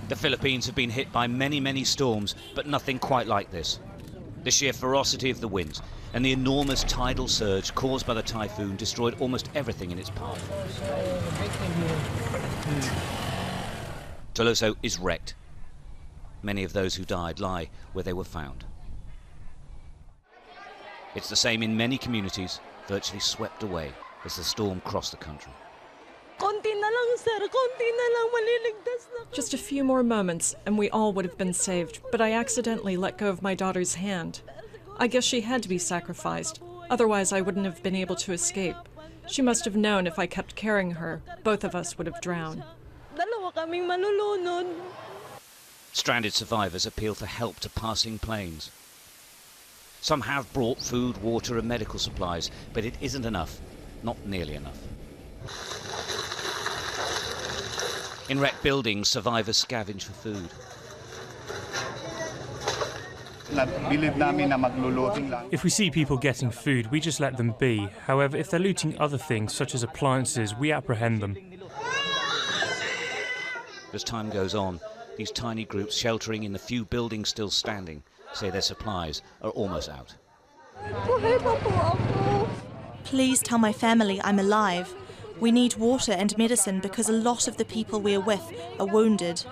The Philippines have been hit by many, many storms, but nothing quite like this. The sheer ferocity of the winds and the enormous tidal surge caused by the typhoon destroyed almost everything in its path. Toloso is wrecked. Many of those who died lie where they were found. It's the same in many communities, virtually swept away as the storm crossed the country. Just a few more moments and we all would have been saved, but I accidentally let go of my daughter's hand. I guess she had to be sacrificed, otherwise I wouldn't have been able to escape. She must have known if I kept carrying her, both of us would have drowned. Stranded survivors appeal for help to passing planes. Some have brought food, water and medical supplies, but it isn't enough, not nearly enough. In wrecked buildings, survivors scavenge for food. If we see people getting food, we just let them be. However, if they're looting other things, such as appliances, we apprehend them. As time goes on, these tiny groups sheltering in the few buildings still standing say their supplies are almost out. Please tell my family I'm alive. We need water and medicine because a lot of the people we're with are wounded.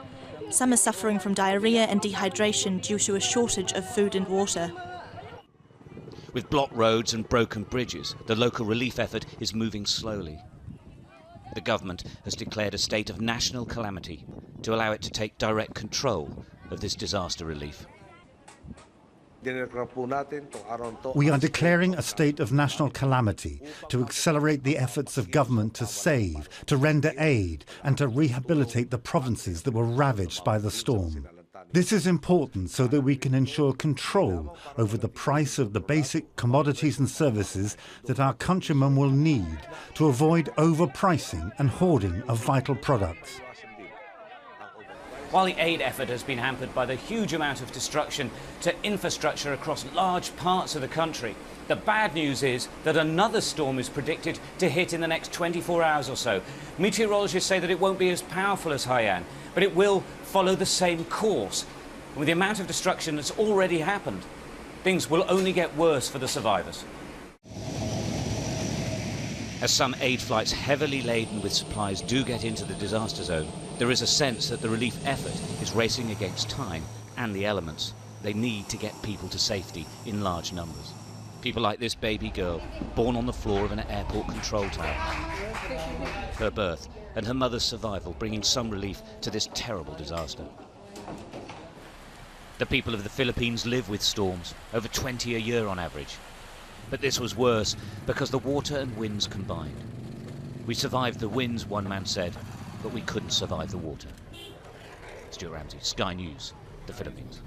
Some are suffering from diarrhea and dehydration due to a shortage of food and water. With blocked roads and broken bridges, the local relief effort is moving slowly. The government has declared a state of national calamity to allow it to take direct control of this disaster relief. We are declaring a state of national calamity to accelerate the efforts of government to save, to render aid and to rehabilitate the provinces that were ravaged by the storm. This is important so that we can ensure control over the price of the basic commodities and services that our countrymen will need to avoid overpricing and hoarding of vital products. While the aid effort has been hampered by the huge amount of destruction to infrastructure across large parts of the country, the bad news is that another storm is predicted to hit in the next 24 hours or so. Meteorologists say that it won't be as powerful as Haiyan, but it will follow the same course. And with the amount of destruction that's already happened, things will only get worse for the survivors. As some aid flights heavily laden with supplies do get into the disaster zone, there is a sense that the relief effort is racing against time and the elements. They need to get people to safety in large numbers. People like this baby girl, born on the floor of an airport control tower. Her birth and her mother's survival bringing some relief to this terrible disaster. The people of the Philippines live with storms, over 20 a year on average. But this was worse because the water and winds combined. We survived the winds, one man said, but we couldn't survive the water. Stuart Ramsey, Sky News, the Philippines.